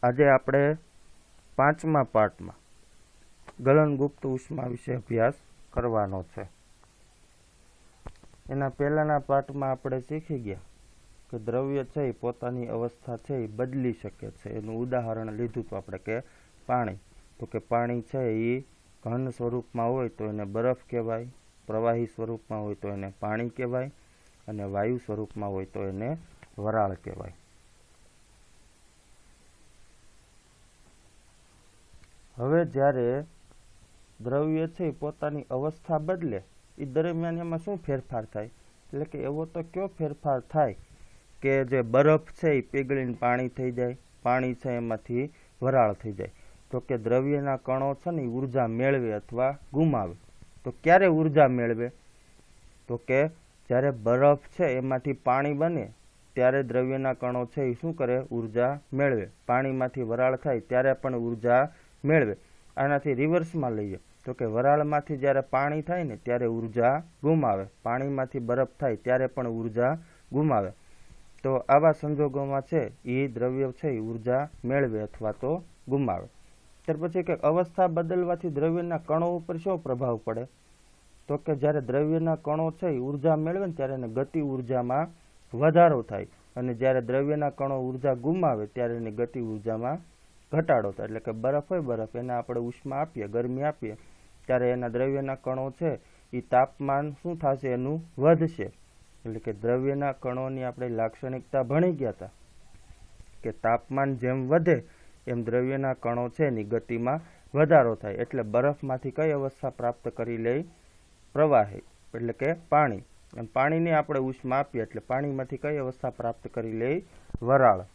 આજે આપણે 5મા પાઠમાં ગલનગુપ્ત ઉષ્મા વિશે અભ્યાસ કરવાનો છે। એના પહેલાના પાઠમાં આપણે શીખી ગયા કે દ્રવ્ય છે એ પોતાની અવસ્થા છે એ બદલી શકે છે। એનું ઉદાહરણ લીધું તો આપણે કે પાણી, તો કે પાણી છે એ ઘન સ્વરૂપમાં હોય તો એને બરફ કહેવાય, પ્રવાહી સ્વરૂપમાં હોય તો એને પાણી કહેવાય અને વાયુ સ્વરૂપમાં હોય તો એને વરાળ કહેવાય। હવે જ્યારે દ્રવ્ય છે એ પોતાની અવસ્થા બદલે એ દરમિયાન એમાં શું ફેરફાર થાય, એટલે કે એવો તો કયો ફેરફાર થાય કે જે બરફ છે એ પીગળીને પાણી થઈ જાય, પાણી છે એમાંથી વરાળ થઈ જાય। તો કે દ્રવ્યના કણો છે ને એ ઉર્જા મેળવે અથવા ગુમાવે। તો ક્યારે ઉર્જા મેળવે, તો કે જ્યારે બરફ છે એમાંથી પાણી બને ત્યારે દ્રવ્યના કણો છે એ શું કરે, ઉર્જા મેળવે। પાણીમાંથી વરાળ થાય ત્યારે પણ ઉર્જા મેળવે। આનાથી રિવર્સમાં લઈએ તો કે વરાળમાંથી જ્યારે પાણી થાય ને ત્યારે ઉર્જા ગુમાવે, પાણીમાંથી બરફ થાય ત્યારે પણ ઉર્જા ગુમાવે। તો આવા સંજોગોમાં છે એ દ્રવ્ય છે એ ઉર્જા મેળવે અથવા તો ગુમાવે। ત્યાર પછી કે અવસ્થા બદલવાથી દ્રવ્યના કણો ઉપર શું પ્રભાવ પડે, તો કે જ્યારે દ્રવ્યના કણો છે એ ઉર્જા મેળવે ને ત્યારે એને ગતિ ઉર્જામાં વધારો થાય અને જ્યારે દ્રવ્યના કણો ઉર્જા ગુમાવે ત્યારે એની ગતિ ઉર્જામાં ઘટાડો થાય। એટલે કે બરફ હોય, બરફ એને આપણે ઉષ્મા આપીએ, ગરમી આપીએ ત્યારે એના દ્રવ્યના કણો છે એ તાપમાન શું થશે, એનું વધશે। એટલે કે દ્રવ્યના કણોની આપણે લાક્ષણિકતા ભણી ગયા હતા કે તાપમાન જેમ વધે એમ દ્રવ્યના કણો છે એની ગતિમાં વધારો થાય। એટલે બરફમાંથી કઈ અવસ્થા પ્રાપ્ત કરી લે, પ્રવાહી એટલે કે પાણી, એમ પાણીને આપણે ઉષ્મા આપીએ એટલે પાણીમાંથી કઈ અવસ્થા પ્રાપ્ત કરી લે, વરાળ।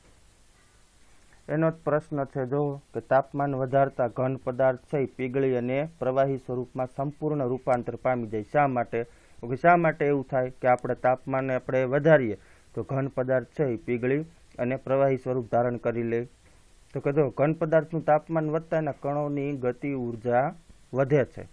એનો જ પ્રશ્ન છે જો કે તાપમાન વધારતા ઘન પદાર્થ છે એ પીગળી અને પ્રવાહી સ્વરૂપમાં સંપૂર્ણ રૂપાંતર પામી જાય। શા માટે, શા માટે એવું થાય કે આપણે તાપમાનને આપણે વધારીએ તો ઘન પદાર્થ છે એ પીગળી અને પ્રવાહી સ્વરૂપ ધારણ કરી લે? તો કે જો ઘન પદાર્થનું તાપમાન વધતા એના કણોની ગતિ ઉર્જા વધે છે।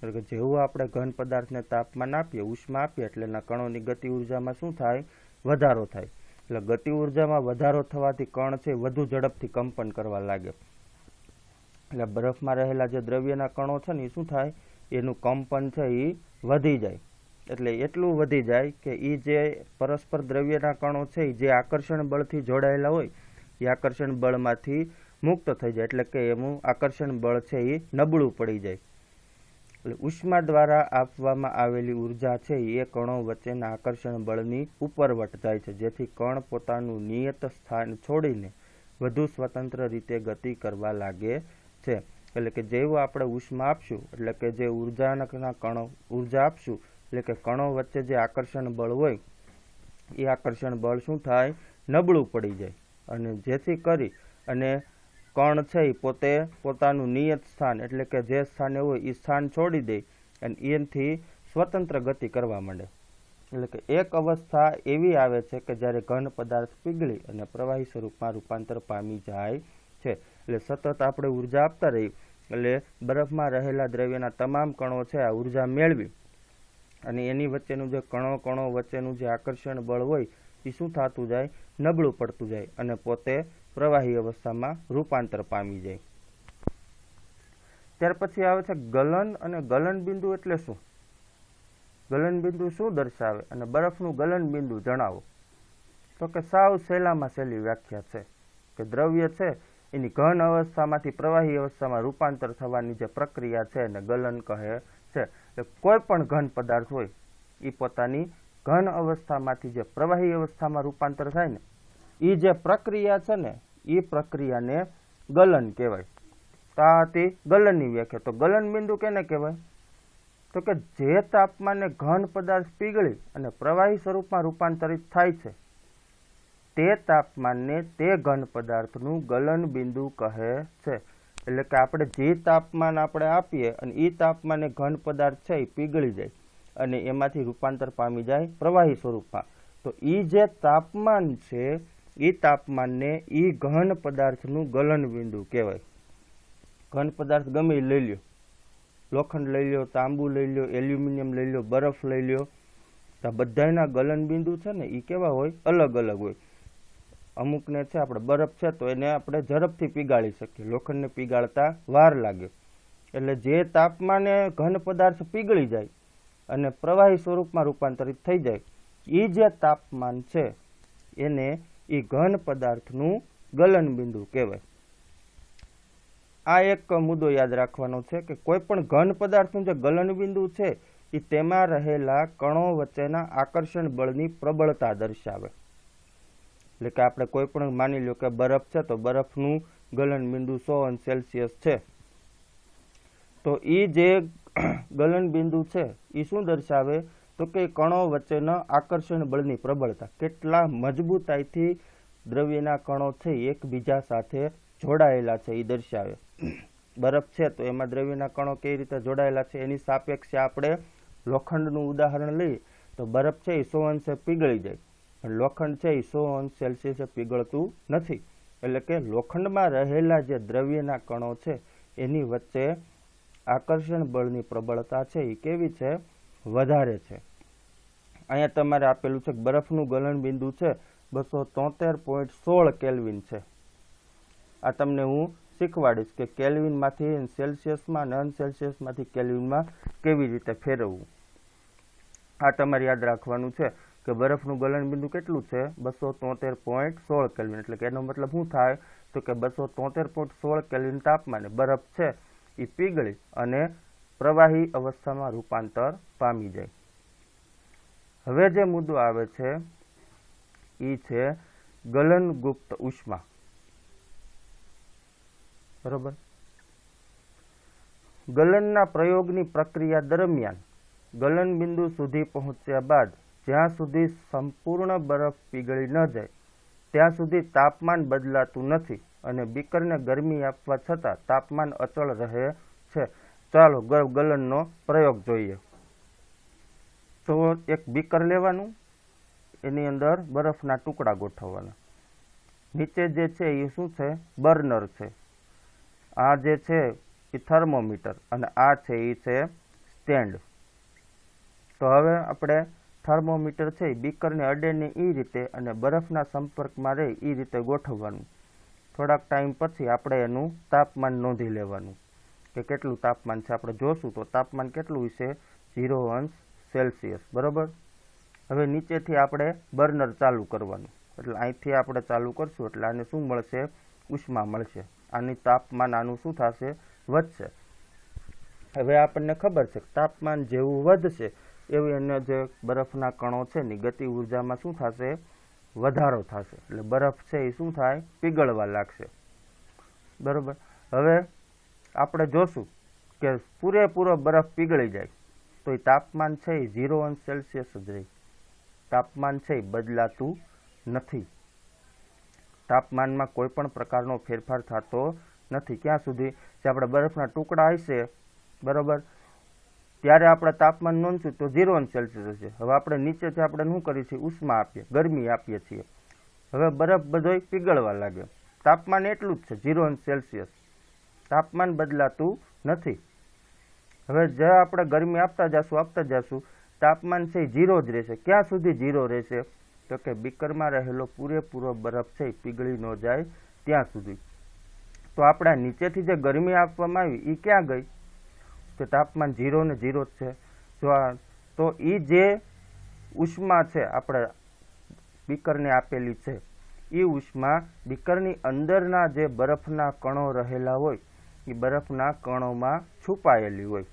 એટલે કે જેવું આપણે ઘન પદાર્થને તાપમાન આપીએ, ઉષ્મા આપીએ એટલે એના કણોની ગતિ ઉર્જામાં શું થાય, વધારો થાય। એટલે ગતિ ઉર્જામાં વધારો થવાથી કણ છે વધુ ઝડપથી કંપન કરવા લાગે। એટલે બરફમાં રહેલા જે દ્રવ્યના કણો છે ને એ શું થાય, એનું કંપન છે એ વધી જાય। એટલે એટલું વધી જાય કે એ જે પરસ્પર દ્રવ્યના કણો છે એ જે આકર્ષણ બળથી જોડાયેલા હોય એ આકર્ષણ બળમાંથી મુક્ત થઈ જાય। એટલે કે એનું આકર્ષણ બળ છે એ નબળું પડી જાય। એટલે ઉષ્મા દ્વારા આપવામાં આવેલી ઉર્જા છે એ કણો વચ્ચેના આકર્ષણ બળની ઉપરવટ જાય છે, જેથી કણ પોતાનું નિયત સ્થાન છોડીને વધુ સ્વતંત્ર રીતે ગતિ કરવા લાગે છે। એટલે કે જેવું આપણે ઉષ્મા આપશું એટલે કે જે ઉર્જાના કણો ઉર્જા આપશું એટલે કે કણો વચ્ચે જે આકર્ષણ બળ હોય એ આકર્ષણ બળ શું થાય, નબળું પડી જાય અને જેથી કરી અને કણ છે એ પોતે પોતાનું નિયત સ્થાન એટલે કે જે સ્થાને હોય એ સ્થાન છોડી દે અને એનાથી સ્વતંત્ર ગતિ કરવા માંડે। એટલે કે એક અવસ્થા એવી આવે છે કે જ્યારે ઘન પદાર્થ પીગળી અને પ્રવાહી સ્વરૂપમાં રૂપાંતર પામી જાય છે। એટલે સતત આપણે ઉર્જા આપતા રહી એટલે બરફમાં રહેલા દ્રવ્યના તમામ કણો છે આ ઉર્જા મેળવી અને એની વચ્ચેનું જે કણો વચ્ચેનું જે આકર્ષણ બળ હોય એ શું થતું જાય, નબળું પડતું જાય અને પોતે પ્રવાહી અવસ્થામાં રૂપાંતર પામી જાય। ત્યાર પછી આવે છે ગલન અને ગલન બિંદુ એટલે શું, ગલન બિંદુ શું દર્શાવે અને બરફનું ગલન બિંદુ જણાવો। તો કે સાવ સહેલામાં સહેલી વ્યાખ્યા છે કે દ્રવ્ય છે એની ઘન અવસ્થામાંથી પ્રવાહી અવસ્થામાં રૂપાંતર થવાની જે પ્રક્રિયા છે એને ગલન કહે છે। કોઈ પણ ઘન પદાર્થ હોય એ પોતાની ઘન અવસ્થામાંથી જે પ્રવાહી અવસ્થામાં રૂપાંતર થાય ને એ જે પ્રક્રિયા છે ને એ પ્રક્રિયાને ગલન કહેવાય। તો આ હતી ગલનની વ્યાખ્યા। તો ગલન બિંદુ કેને કહેવાય, તો કે જે તાપમાને ઘન પદાર્થ પીગળી અને પ્રવાહી સ્વરૂપમાં રૂપાંતરિત થાય છે તે તાપમાનને તે ઘન પદાર્થનું ગલન બિંદુ કહે છે। એટલે કે આપણે જે તાપમાન આપણે આપીએ અને એ તાપમાને ઘન પદાર્થ છે એ પીગળી જાય અને એમાંથી રૂપાંતર પામી જાય પ્રવાહી સ્વરૂપમાં, તો એ જે તાપમાન છે એ તાપમાનને એ ઘન પદાર્થનું ગલન બિંદુ કહેવાય। ઘન પદાર્થ ગમે લઈ લ્યો, લોખંડ લઈ લો, તાંબુ લઈ લો, એલ્યુમિનિયમ લઈ લો, બરફ લઈ લો, તો બધાના ગલન બિંદુ છે ને એ કેવા હોય, અલગ અલગ હોય। અમુકને છે આપણે બરફ છે તો એને આપણે ઝડપથી પીગાળી શકીએ, લોખંડને પીગાળતા વાર લાગે. એટલે જે તાપમાને ઘન પદાર્થ પીગળી જાય અને પ્રવાહી સ્વરૂપમાં રૂપાંતરિત થઈ જાય, એ જે તાપમાન છે એને એ ઘન પદાર્થનું ગલન બિંદુ કહેવાય. આ એક મુદ્દો યાદ રાખવાનો છે કે કોઈ પણ ઘન પદાર્થનું જે ગલન બિંદુ છે એ તેમાં રહેલા કણો વચ્ચેના આકર્ષણ બળની પ્રબળતા દર્શાવે. એટલે કે આપણે કોઈ પણ માની લો કે બરફ છે તો બરફનું ગલન બિંદુ 100 અંશ સેલ્સિયસ છે, તો એ જે ગલન બિંદુ છે એ શું દર્શાવે તો કે કણો વચ્ચેના આકર્ષણ બળની પ્રબળતા, કેટલા મજબૂતાઈથી દ્રવ્યના કણો છે એકબીજા સાથે જોડાયેલા છે એ દર્શાવે. બરફ છે તો એમાં દ્રવ્યના કણો કેવી રીતે જોડાયેલા છે એની સાપેક્ષે આપણે લોખંડનું ઉદાહરણ લઈએ તો બરફ છે એ 100 અંશે પીગળી જાય, પણ લોખંડ છે એ 100 અંશ સેલ્સિયસે પીગળતું નથી. એટલે કે લોખંડમાં રહેલા જે દ્રવ્યના કણો છે એની વચ્ચે આકર્ષણ બળની પ્રબળતા છે એ કેવી છે? વધારે છે. અહીંયા તમારે આપેલું છે કે બરફનું ગલન બિંદુ છે 273.16 કેલ્વિન છે. આ તમને હું શીખવાડીશ કે કેલ્વિનમાંથી સેલ્સિયસમાં અને અનસેલ્સિયસમાંથી કેલ્વિનમાં કેવી રીતે ફેરવવું. આ તમારે યાદ રાખવાનું છે કે બરફનું ગલન બિંદુ કેટલું છે? 273.16 કેલ્વિન. એટલે કે એનો મતલબ શું થાય તો કે 273.16 કેલ્વિન તાપમાને બરફ છે એ પીગળી અને પ્રવાહી અવસ્થામાં રૂપાંતર પામી જાય. હવે જે મુદ્દો આવે છે એ છે ગલન ગુપ્ત ઉષ્મા. બરોબર. ગલનના પ્રયોગની પ્રક્રિયા દરમિયાન ગલન બિંદુ સુધી પહોંચ્યા બાદ જ્યાં સુધી સંપૂર્ણ બરફ પીગળી ન જાય ત્યાં સુધી તાપમાન બદલાતું નથી અને બીકરને ગરમી આપવા છતાં તાપમાન અચળ રહે છે. ચાલો ગલનનો પ્રયોગ જોઈએ. તો એક બીકર લેવાનું, એની અંદર બરફના ટુકડા ગોઠવવાના. નીચે જે છે એ શું છે? બર્નર છે. આ જે છે એ થર્મોમીટર અને આ છે એ છે સ્ટેન્ડ. તો હવે આપણે થર્મોમીટર છે એ બીકરને અડે ને એ રીતે અને બરફના સંપર્કમાં રહે એ રીતે ગોઠવવાનું. થોડાક ટાઈમ પછી આપણે એનું તાપમાન નોંધી લેવાનું કે કેટલું તાપમાન છે. આપણે જોશું તો તાપમાન કેટલું છે? 0 અંશ સેલ્સિયસ. બરોબર. હવે નીચેથી આપણે બર્નર ચાલુ કરવાનું, એટલે અહીંથી આપણે ચાલુ કરશું એટલે આને શું મળશે? ઉષ્મા મળશે. આની તાપમાન આનું શું થશે? વધશે. હવે આપણને ખબર છે કે તાપમાન જેવું વધશે એવું એના જે બરફના કણો છે એની ગતિ ઉર્જામાં શું થશે? વધારો થશે. એટલે બરફ છે એ શું થાય? પીગળવા લાગશે. બરોબર. હવે આપણે જોશું કે પૂરેપૂરો બરફ પીગળી જાય તો એ તાપમાન છે એ 0 અંશ સેલ્સિયસ જ રહે. તાપમાન છે એ બદલાતું નથી. તાપમાનમાં કોઈ પણ પ્રકારનો ફેરફાર થતો નથી. ક્યાં સુધી? જે આપણે બરફના ટુકડા હશે, બરોબર, ત્યારે આપણે તાપમાન નોંધશું તો 0 અંશ સેલ્સિયસ હશે. હવે આપણે નીચેથી આપણે શું કરીએ છીએ? ઉષ્મા આપીએ, ગરમી આપીએ છીએ. હવે બરફ બધો પીગળવા લાગે. તાપમાન એટલું જ છે 0 અંશ સેલ્સિયસ. તાપમાન બદલાતું નથી. હવે જે આપણે ગરમી આપતા જશું તાપમાન છે 0 જ રહેશે. ક્યાં સુધી 0 રહેશે? તો કે બીકરમાં રહેલો પૂરેપૂરો બરફ છે પીગળી ન જાય ત્યાં સુધી. તો આપણે નીચેથી જે ગરમી આપવામાં આવી એ ક્યાં ગઈ? તો તાપમાન 0 ને 0 જ છે. તો એ જે ઉષ્મા છે આપણે બીકરને આપેલી છે એ ઉષ્મા બીકરની અંદરના જે બરફના કણો રહેલા હોય એ બરફના કણોમાં છુપાયેલી હોય.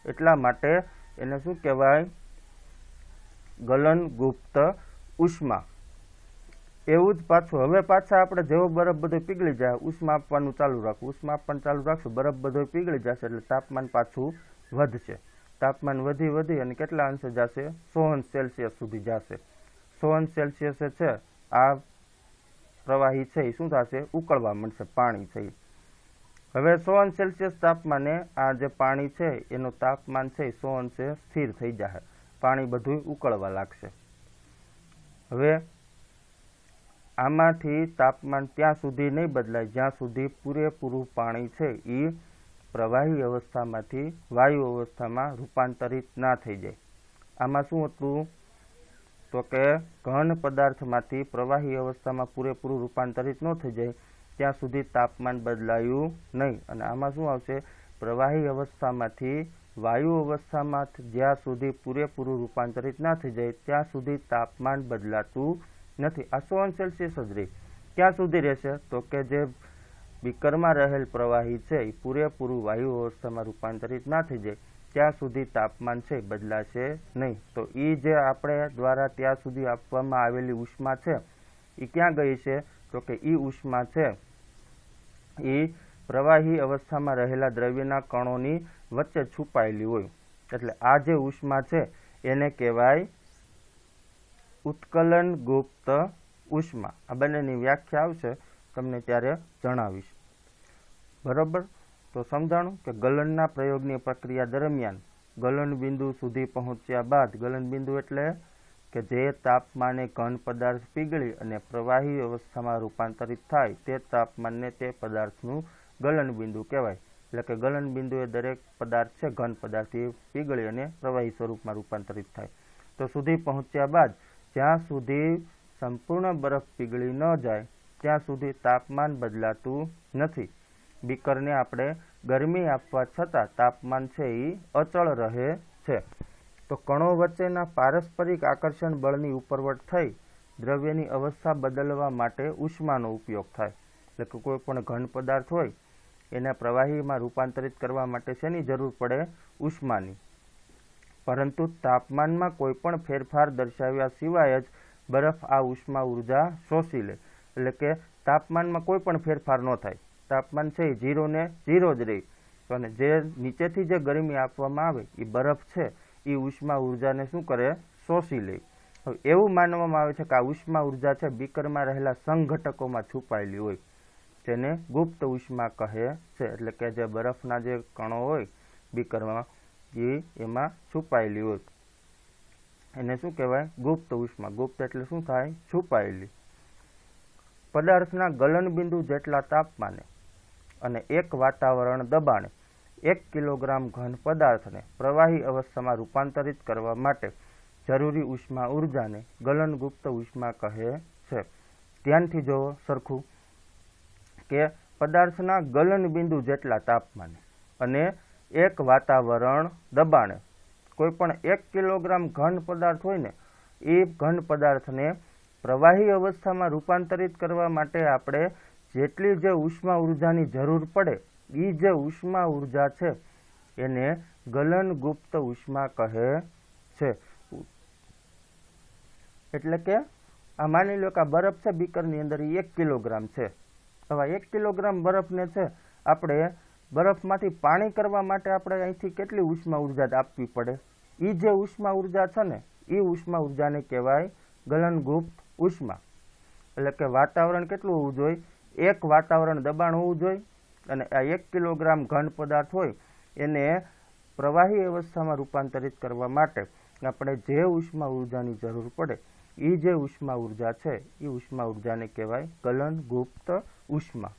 એટલા માટે એને શું કહેવાય? ગલન ગુપ્ત ઉષ્મા. એવું જ પાછું હવે પાછા આપણે જેવો બરફ બધો પીગળી જાય ઉષ્મા આપવાનું ચાલુ રાખવું. ઉષ્મા આપવાનું ચાલુ રાખશું, બરફ બધો પીગળી જશે એટલે તાપમાન પાછું વધશે. તાપમાન વધી અને કેટલા અંશે જશે? 100 અંશ સેલ્સિયસ સુધી જશે. 100 અંશ સેલ્સિયસે છે આ પ્રવાહી છે એ શું થશે? ઉકળવા મળશે. પાણી છે હવે 100 અંશ સેલ્સિયસ તાપમાને આ જે પાણી છે એનું તાપમાન છે 100 અંશે સ્થિર થઈ જશે. પાણી બધું ઉકળવા લાગશે. હવે આમાંથી તાપમાન ત્યાં સુધી નહીં બદલાય જ્યાં સુધી પૂરેપૂરું પાણી છે એ પ્રવાહી અવસ્થામાંથી વાયુ અવસ્થામાં રૂપાંતરિત ના થઈ જાય. આમાં શું હતું? તો કે ઘન પદાર્થમાંથી પ્રવાહી અવસ્થામાં પૂરેપૂરું રૂપાંતરિત ન થઈ જાય ત્યાં સુધી તાપમાન બદલાયું નહીં. અને આમાં શું આવશે? પ્રવાહી અવસ્થામાંથી વાયુ અવસ્થામાં જ્યાં સુધી પૂરેપૂરું રૂપાંતરિત ના થઈ જાય ત્યાં સુધી તાપમાન બદલાતું નથી. આ 100 અંશ સેલ્સિયસ જ રહે. ક્યાં સુધી રહેશે? તો કે જે બીકરમાં રહેલ પ્રવાહી છે એ પૂરેપૂરું વાયુ અવસ્થામાં રૂપાંતરિત ના થઈ જાય ત્યાં સુધી તાપમાન છે બદલાશે નહીં. તો એ જે આપણે દ્વારા ત્યાં સુધી આપવામાં આવેલી ઉષ્મા છે એ ક્યાં ગઈ છે? તો કે એ ઉષ્મા છે એ પ્રવાહી અવસ્થામાં રહેલા દ્રવ્યના કણોની વચ્ચે છુપાયેલી હોય. એટલે આ જે ઉષ્મા છે એને કહેવાય ઉત્કલન ગુપ્ત ઉષ્મા. આ બંનેની વ્યાખ્યા આવશે તમને ત્યારે જણાવીશ. બરોબર? તો સમજાણું કે ગલનના પ્રયોગની પ્રક્રિયા દરમિયાન ગલન બિંદુ સુધી પહોંચ્યા બાદ, ગલન બિંદુ એટલે કે જે તાપમાને ઘન પદાર્થ પીગળી અને પ્રવાહી અવસ્થામાં રૂપાંતરિત થાય તે તાપમાનને તે પદાર્થનું ગલન બિંદુ કહેવાય. એટલે કે ગલન બિંદુ એ દરેક પદાર્થ છે ઘન પદાર્થ એ પીગળી અને પ્રવાહી સ્વરૂપમાં રૂપાંતરિત થાય. તો સુધી પહોંચ્યા બાદ જ્યાં સુધી સંપૂર્ણ બરફ પીગળી ન જાય ત્યાં સુધી તાપમાન બદલાતું નથી. બીકરને આપણે ગરમી આપવા છતાં તાપમાન છે એ અચળ રહે છે. તો કણો વચ્ચેના પારસ્પરિક આકર્ષણ બળની ઉપરવટ થઈ દ્રવ્યની અવસ્થા બદલવા માટે ઉષ્માનો ઉપયોગ થાય. એટલે કે કોઈ પણ ઘન પદાર્થ હોય એને પ્રવાહીમાં રૂપાંતરિત કરવા માટે શેની જરૂર પડે? ઉષ્માની. પરંતુ તાપમાનમાં કોઈ પણ ફેરફાર દર્શાવ્યા સિવાય જ બરફ આ ઉષ્મા ઉર્જા શોષી લે. એટલે કે તાપમાનમાં કોઈ પણ ફેરફાર ન થાય. તાપમાન છે એ 0 ને 0 જ રહે. અને જે નીચેથી જે ગરમી આપવામાં આવે એ બરફ છે એ ઉષ્મા ઉર્જાને શું કરે? શોષી લે. હવે એવું માનવામાં આવે છે કે આ ઉષ્મા ઉર્જા છે બીકરમાં રહેલા સંઘટકોમાં છુપાયેલી હોય જેને ગુપ્ત ઉષ્મા કહે છે. એટલે કે જે બરફના જે કણો હોય બીકરમાં એ એમાં છુપાયેલી હોય એને શું કહેવાય? ગુપ્ત ઉષ્મા. ગુપ્ત એટલે શું થાય? છુપાયેલી. પદાર્થના ગલન બિંદુ જેટલા તાપમાને અને એક વાતાવરણ દબાણે 1 કિલોગ્રામ ઘન પદાર્થને પ્રવાહી અવસ્થામાં રૂપાંતરિત કરવા માટે જરૂરી ઉષ્મા ઉર્જાને ગલન ગુપ્ત ઉષ્મા કહે છે. ધ્યાનથી જોવો સરખું કે પદાર્થના ગલન બિંદુ જેટલા તાપમાને અને એક વાતાવરણ દબાણે કોઈ પણ 1 કિલોગ્રામ ઘન પદાર્થ હોય ને એ ઘન પદાર્થને પ્રવાહી અવસ્થામાં રૂપાંતરિત કરવા માટે આપણે જેટલી જે ઉષ્મા ઉર્જાની જરૂર પડે એ જે ઉષ્મા ઉર્જા છે એને ગલન ગુપ્ત ઉષ્મા કહે છે. એટલે કે આ માની લો કે આ બરફ છે બીકરની અંદર એ 1 કિલોગ્રામ છે. હવે 1 કિલોગ્રામ બરફને છે આપણે બરફમાંથી પાણી કરવા માટે આપણે અહીંથી કેટલી ઉષ્મા ઉર્જા આપવી પડે? એ જે ઉષ્મા ઉર્જા છે ને એ ઉષ્મા ઉર્જાને કહેવાય ગલન ગુપ્ત ઉષ્મા. એટલે કે વાતાવરણ કેટલું હોવું જોઈએ? 1 વાતાવરણ દબાણ હોવું જોઈએ. અને આ 1 કિલોગ્રામ ઘન પદાર્થ હોય એને પ્રવાહી અવસ્થામાં રૂપાંતરિત કરવા માટે આપણે જે ઉષ્મા ઉર્જાની જરૂર પડે એ જે ઉષ્મા ઉર્જા છે એ ઉષ્મા ઉર્જાને કહેવાય ગલન ગુપ્ત ઉષ્મા.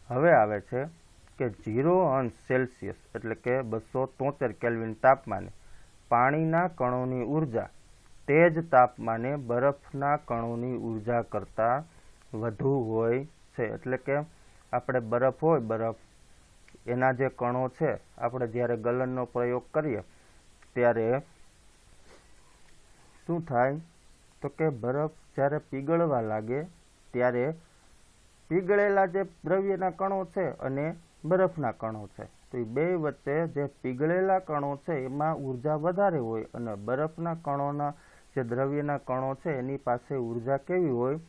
હવે આવે છે કે 0 અંશ સેલ્સિયસ એટલે કે 273 કેલ્વિન તાપમાને પાણીના કણોની ઉર્જા તે જ તાપમાને બરફના કણોની ઉર્જા કરતાં વધુ હોય છે. એટલે કે આપણે બરફ હોય, બરફ એના જે કણો છે આપણે જ્યારે ગલનનો પ્રયોગ કરીએ ત્યારે શું થાય? તો કે બરફ જ્યારે પીગળવા લાગે ત્યારે પીગળેલા જે દ્રવ્યના કણો છે અને બરફના કણો છે તો એ બે વચ્ચે જે પીગળેલા કણો છે એમાં ઉર્જા વધારે હોય અને બરફના કણોના જે દ્રવ્યના કણો છે એની પાસે ઉર્જા કેવી હોય?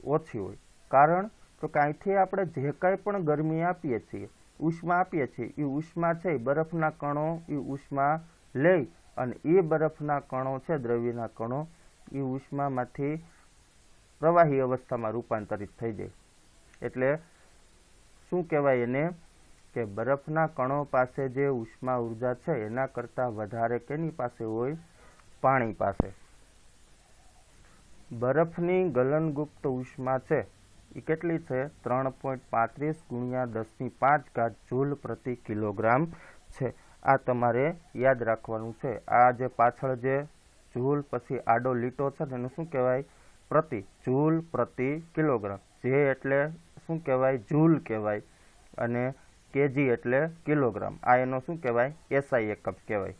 ઓછી હોય. કારણ તો કે અહીંથી આપણે જે કાંઈ પણ ગરમી આપીએ છીએ, ઉષ્મા આપીએ છીએ એ ઉષ્મા છે એ બરફના કણો એ ઉષ્મા લઈ અને એ બરફના કણો છે દ્રવ્યના કણો એ ઉષ્મામાંથી પ્રવાહી અવસ્થામાં રૂપાંતરિત થઈ જાય. એટલે શું કહેવાય એને? કે બરફના કણો પાસે જે ઉષ્મા ઉર્જા છે એના કરતાં વધારે કેની પાસે હોય? પાણી પાસે. બરફની ગલનગુપ્ત ઉષ્મા છે એ કેટલી છે? 3.35 × 10⁵ જૂલ પ્રતિ કિલોગ્રામ છે. આ તમારે યાદ રાખવાનું છે. આ જે પાછળ જે જૂલ પછી આડો લીટો છે એનું શું કહેવાય? પ્રતિ. જૂલ પ્રતિ કિલોગ્રામ. જે એટલે શું કહેવાય? જૂલ કહેવાય. અને કેજી એટલે કિલોગ્રામ. આ એનો શું કહેવાય? એસઆઈ એકમ કહેવાય.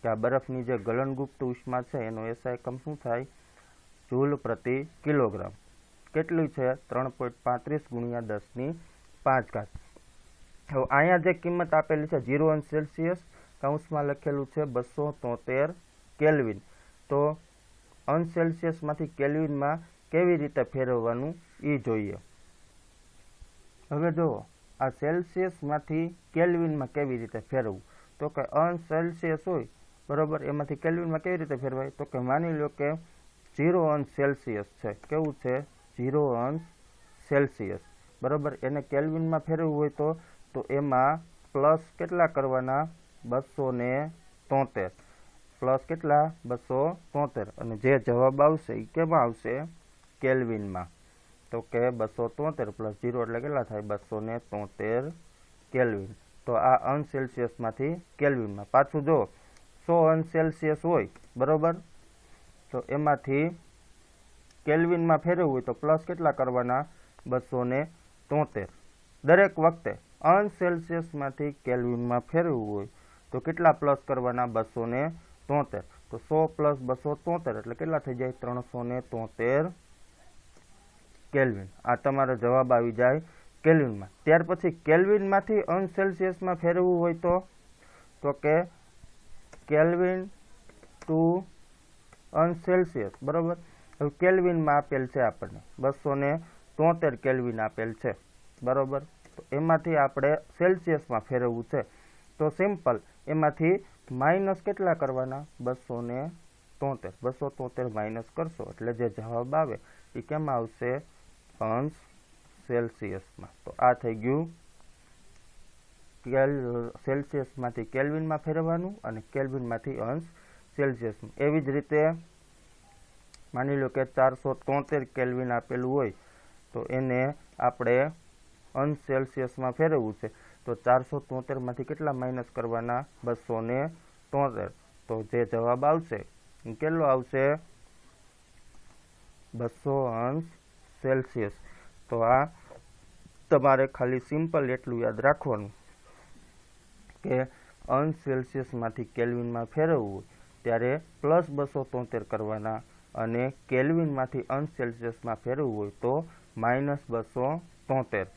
કે આ બરફની જે ગલનગુપ્ત ઉષ્મા છે એનો એસઆઈ એકમ શું થાય? જૂલ પ્રતિ કિલોગ્રામ. કેટલી છે? 3.35 ગુણ્યા 10⁵. હવે અહીંયા જે કિંમત આપેલી છે 0 અંશ સેલ્સિયસ, કૌંસમાં લખેલું છે 273 કેલ્વિન. તો અંશ સેલ્સિયસમાંથી કેલ્વિનમાં કેવી રીતે ફેરવવાનું એ જોઈએ. હવે જુઓ, આ સેલ્સિયસમાંથી કેલ્વિનમાં કેવી રીતે ફેરવવું? તો કે અંશ સેલ્સિયસ હોય બરોબર, એમાંથી કેલ્વિનમાં કેવી રીતે ફેરવાય? તો કે માની લો કે 0 અંશ સેલ્સિયસ છે. કેવું છે? 0 અંશ સેલ્સિયસ બરોબર. એને કેલ્વિનમાં ફેરવવું હોય તો એમાં પ્લસ કેટલા કરવાના? 273. પ્લસ કેટલા? 273. અને જે જવાબ આવશે એ કેમાં આવશે? કેલ્વિનમાં. તો કે 273 પ્લસ 0 એટલે કેટલા થાય? 273 કેલ્વિન. તો આ અંશ સેલ્સિયસમાંથી કેલ્વિનમાં. પાછું જો 100 અંશ સેલ્સિયસ હોય બરોબર, તો એમાંથી કેલ્વિનમાં ફેરવવું હોય તો પ્લસ કેટલા કરવાના? 273. દરેક વખતે અંશ સેલ્સિયસમાંથી કેલ્વિનમાં ફેરવવું હોય તો કેટલા પ્લસ કરવાના? 273. તો 100 પ્લસ 273 એટલે કેટલા થઈ જાય? 373 કેલ્વિન. આ તમારો જવાબ આવી જાય કેલ્વિનમાં. ત્યાર પછી કેલ્વિનમાંથી અંશ સેલ્સિયસમાં ફેરવવું હોય તો કે કેલ્વિન ટુ અંશ સેલ્સિયસ બરોબર. હવે કેલ્વિનમાં આપેલ છે આપણને 273 કેલ્વિન આપેલ છે બરોબર. તો એમાંથી આપણે સેલ્સિયસમાં ફેરવવું છે તો સિમ્પલ એમાંથી માઇનસ કેટલા કરવાના? 273. 273 માઇનસ કરશો એટલે જે જવાબ આવે એ કેમ આવશે? અંશ સેલ્સિયસમાં. તો આ થઈ ગયું સેલ્સિયસમાંથી કેલ્વિનમાં ફેરવવાનું અને કેલ્વિનમાંથી અંશ સેલ્સિયસમાં. એવી જ રીતે માની લો કે 473 કેલ્વિન આપેલું હોય તો એને આપણે અંશ સેલ્સિયસમાં ફેરવવું છે તો 473 માંથી કેટલા માઇનસ કરવાના? 273. તો જે જવાબ આવશે એ કેટલો આવશે? 200 અંશ સેલ્સિયસ. તો આ તમારે ખાલી સિમ્પલ એટલું યાદ રાખવાનું કે અંશ સેલ્સિયસમાંથી કેલ્વિનમાં ફેરવવું હોય ત્યારે પ્લસ 273 કરવાના અને કેલ્વિનમાંથી અંશ સેલ્સિયસમાં ફેરવવું હોય તો માઇનસ 273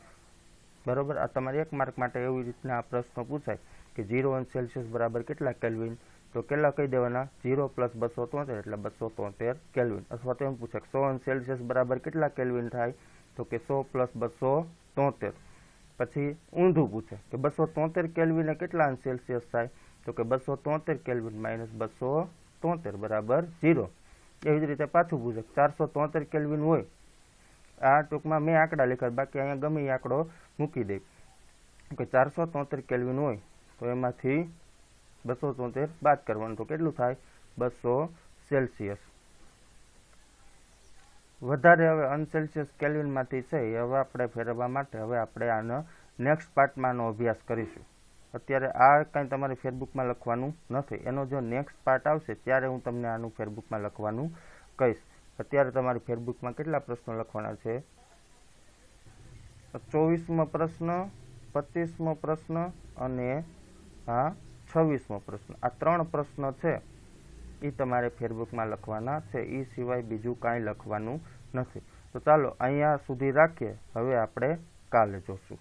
બરોબર. આ તમારે 1 માર્ક માટે એવી રીતના આ પ્રશ્ન પૂછાય કે 0 અંશ સેલ્સિયસ બરાબર કેટલા કેલ્વિન? તો કેટલા કહી દેવાના? 0 પ્લસ 273 એટલે 273 કેલ્વિન. અથવા તો એમ પૂછે 100 અંશ સેલ્સિયસ બરાબર કેટલા કેલ્વિન થાય? તો કે 100 પ્લસ 273. પછી ઊંધું પૂછે કે 273 કેલ્વિને કેટલા અંશ સેલ્સિયસ થાય? તો કે 273 કેલ્વિન માઇનસ 273 બરાબર 0. એવી જ રીતે પાછું પૂછે 473 કેલ્વિન હોય. આ ટૂંકમાં મેં આંકડા લખ્યા, બાકી અહીંયા ગમે એ આંકડો મૂકી દે કે 473 કેલ્વિન હોય તો એમાંથી 273 બાદ કરવાનું તો કેટલું થાય? 200 સેલ્સિયસ. વધારે હવે અનસેલ્સિયસ કેલ્વિનમાંથી છે એ હવે આપણે ફેરવવા માટે હવે આપણે આનો નેક્સ્ટ પાર્ટમાં આનો અભ્યાસ કરીશું. અત્યારે આ કંઈ તમારે ફેરબુકમાં લખવાનું નથી. એનો જો નેક્સ્ટ પાર્ટ આવશે ત્યારે હું તમને આનું ફેરબુકમાં લખવાનું કહીશ. અત્યારે તમારી ફેરબુકમાં કેટલા પ્રશ્નો લખવાના છે? 24મો પ્રશ્ન, 25મો પ્રશ્ન અને આ 26મો પ્રશ્ન. આ 3 પ્રશ્નો છે એ તમારે ફેરબુકમાં લખવાના છે. એ સિવાય બીજું કાંઈ લખવાનું નથી. તો ચાલો અહીંયા સુધી રાખીએ. હવે આપણે કાલે જોશું.